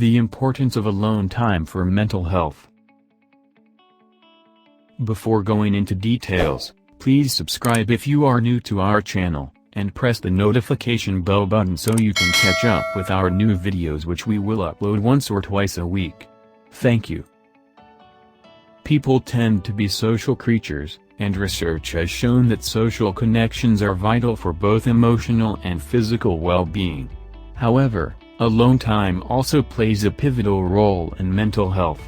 The importance of alone time for mental health. Before going into details, please subscribe if you are new to our channel, and press the notification bell button so you can catch up with our new videos, which we will upload once or twice a week. Thank you. People tend to be social creatures, and research has shown that social connections are vital for both emotional and physical well-being. However, alone time also plays a pivotal role in mental health.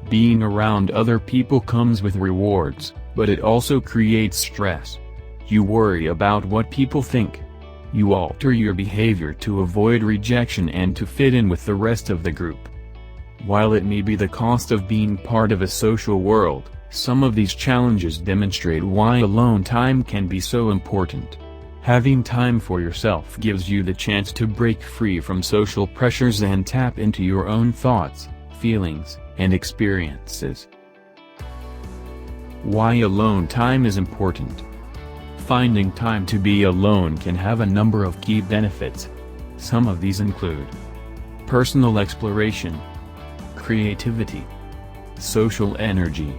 Being around other people comes with rewards, but it also creates stress. You worry about what people think. You alter your behavior to avoid rejection and to fit in with the rest of the group. While it may be the cost of being part of a social world, some of these challenges demonstrate why alone time can be so important. Having time for yourself gives you the chance to break free from social pressures and tap into your own thoughts, feelings, and experiences. Why alone time is important. Finding time to be alone can have a number of key benefits. Some of these include personal exploration, creativity, social energy.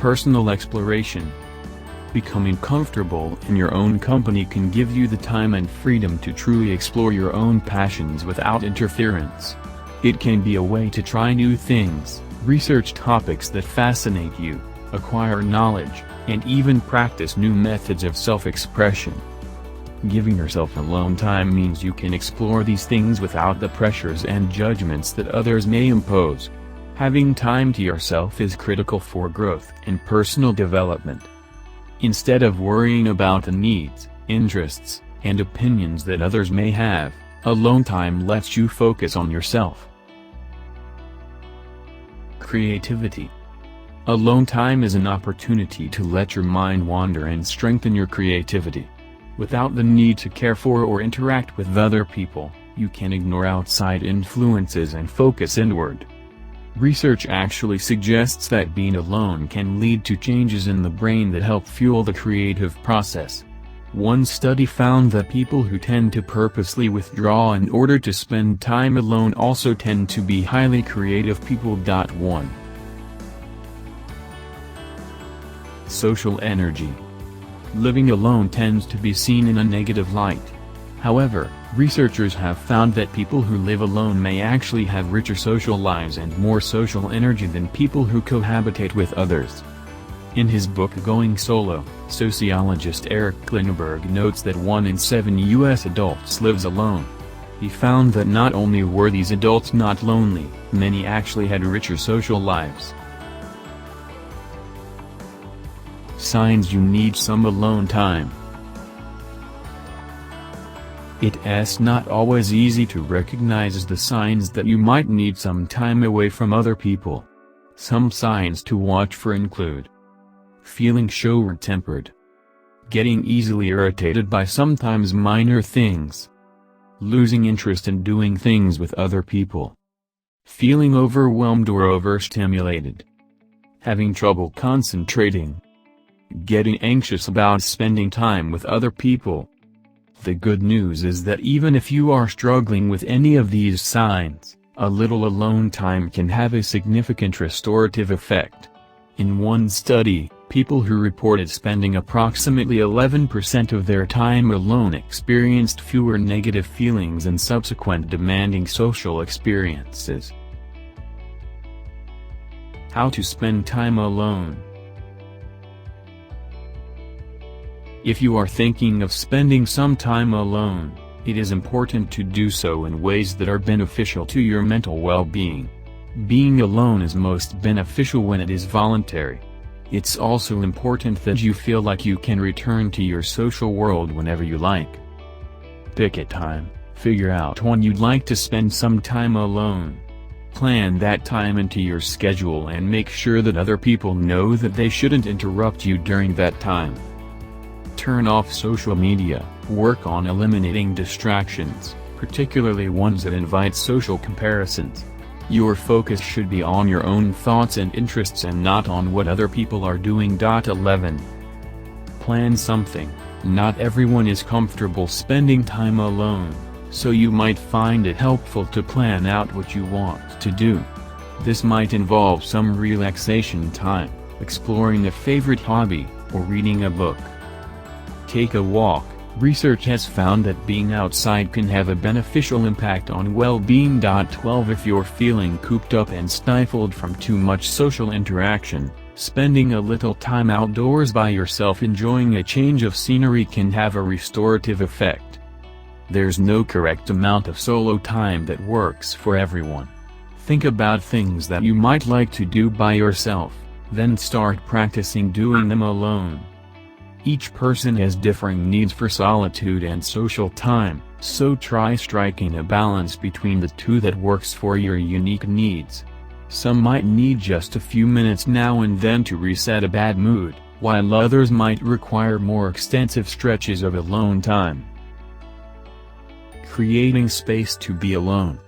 Personal exploration. Becoming comfortable in your own company can give you the time and freedom to truly explore your own passions without interference. It can be a way to try new things, research topics that fascinate you, acquire knowledge, and even practice new methods of self-expression. Giving yourself alone time means you can explore these things without the pressures and judgments that others may impose. Having time to yourself is critical for growth and personal development. Instead of worrying about the needs, interests, and opinions that others may have, alone time lets you focus on yourself. Creativity. Alone time is an opportunity to let your mind wander and strengthen your creativity. Without the need to care for or interact with other people, you can ignore outside influences and focus inward. Research actually suggests that being alone can lead to changes in the brain that help fuel the creative process. One study found that people who tend to purposely withdraw in order to spend time alone also tend to be highly creative people. 1. Social energy. Living alone tends to be seen in a negative light. However, researchers have found that people who live alone may actually have richer social lives and more social energy than people who cohabitate with others. In his book Going Solo, sociologist Eric Klinenberg notes that 1 in 7 U.S. adults lives alone. He found that not only were these adults not lonely, many actually had richer social lives. Signs you need some alone time. It's not always easy to recognize the signs that you might need some time away from other people. Some signs to watch for include feeling short-tempered, getting easily irritated by sometimes minor things, losing interest in doing things with other people, feeling overwhelmed or overstimulated, having trouble concentrating, getting anxious about spending time with other people. The good news is that even if you are struggling with any of these signs, a little alone time can have a significant restorative effect. In one study, people who reported spending approximately 11% of their time alone experienced fewer negative feelings and subsequent demanding social experiences. How to spend time alone. If you are thinking of spending some time alone, it is important to do so in ways that are beneficial to your mental well-being. Being alone is most beneficial when it is voluntary. It's also important that you feel like you can return to your social world whenever you like. Pick a time, figure out when you'd like to spend some time alone. Plan that time into your schedule and make sure that other people know that they shouldn't interrupt you during that time. Turn off social media, work on eliminating distractions, particularly ones that invite social comparisons. Your focus should be on your own thoughts and interests and not on what other people are doing. 11. Plan something. Not everyone is comfortable spending time alone, so you might find it helpful to plan out what you want to do. This might involve some relaxation time, exploring a favorite hobby, or reading a book. Take a walk. Research has found that being outside can have a beneficial impact on well-being. 12 If you're feeling cooped up and stifled from too much social interaction, spending a little time outdoors by yourself enjoying a change of scenery can have a restorative effect. There's no correct amount of solo time that works for everyone. Think about things that you might like to do by yourself, then start practicing doing them alone. Each person has differing needs for solitude and social time, so try striking a balance between the two that works for your unique needs. Some might need just a few minutes now and then to reset a bad mood, while others might require more extensive stretches of alone time. Creating space to be alone.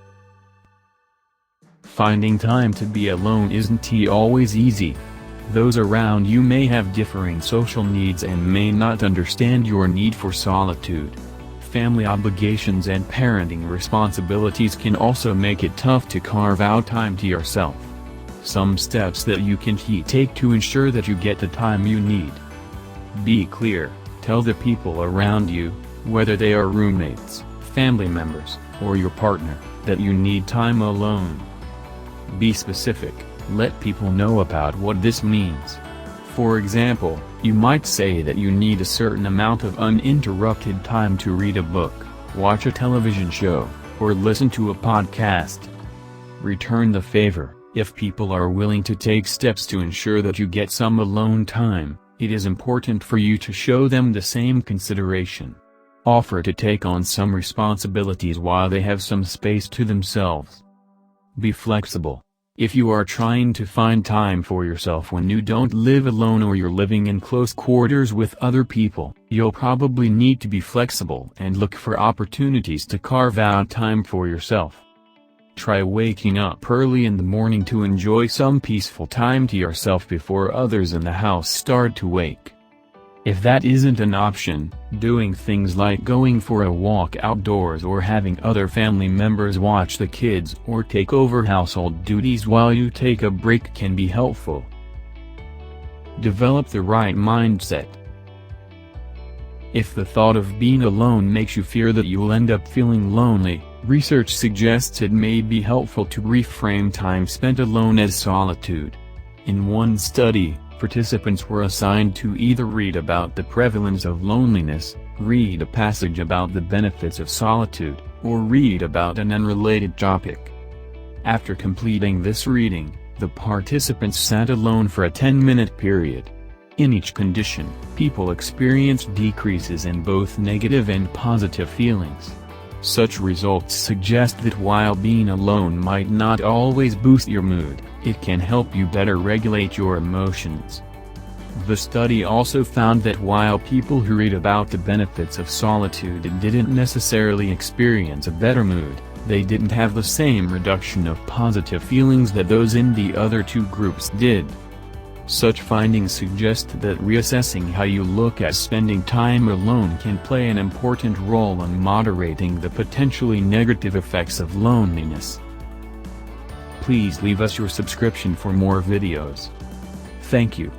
Finding time to be alone isn't always easy. Those around you may have differing social needs and may not understand your need for solitude. Family obligations and parenting responsibilities can also make it tough to carve out time to yourself. Some steps that you can take to ensure that you get the time you need. Be clear. Tell the people around you, whether they are roommates, family members, or your partner, that you need time alone. Be specific. Let people know about what this means. For example, you might say that you need a certain amount of uninterrupted time to read a book, watch a television show, or listen to a podcast. Return the favor. If people are willing to take steps to ensure that you get some alone time, it is important for you to show them the same consideration. Offer to take on some responsibilities while they have some space to themselves. Be flexible. If you are trying to find time for yourself when you don't live alone or you're living in close quarters with other people, you'll probably need to be flexible and look for opportunities to carve out time for yourself. Try waking up early in the morning to enjoy some peaceful time to yourself before others in the house start to wake. If that isn't an option, doing things like going for a walk outdoors or having other family members watch the kids or take over household duties while you take a break can be helpful. Develop the right mindset. If the thought of being alone makes you fear that you'll end up feeling lonely, research suggests it may be helpful to reframe time spent alone as solitude. In one study, participants were assigned to either read about the prevalence of loneliness, read a passage about the benefits of solitude, or read about an unrelated topic. After completing this reading, the participants sat alone for a 10-minute period. In each condition, people experienced decreases in both negative and positive feelings. Such results suggest that while being alone might not always boost your mood, it can help you better regulate your emotions. The study also found that while people who read about the benefits of solitude didn't necessarily experience a better mood, they didn't have the same reduction of positive feelings that those in the other two groups did. Such findings suggest that reassessing how you look at spending time alone can play an important role in moderating the potentially negative effects of loneliness. Please leave us your subscription for more videos. Thank you.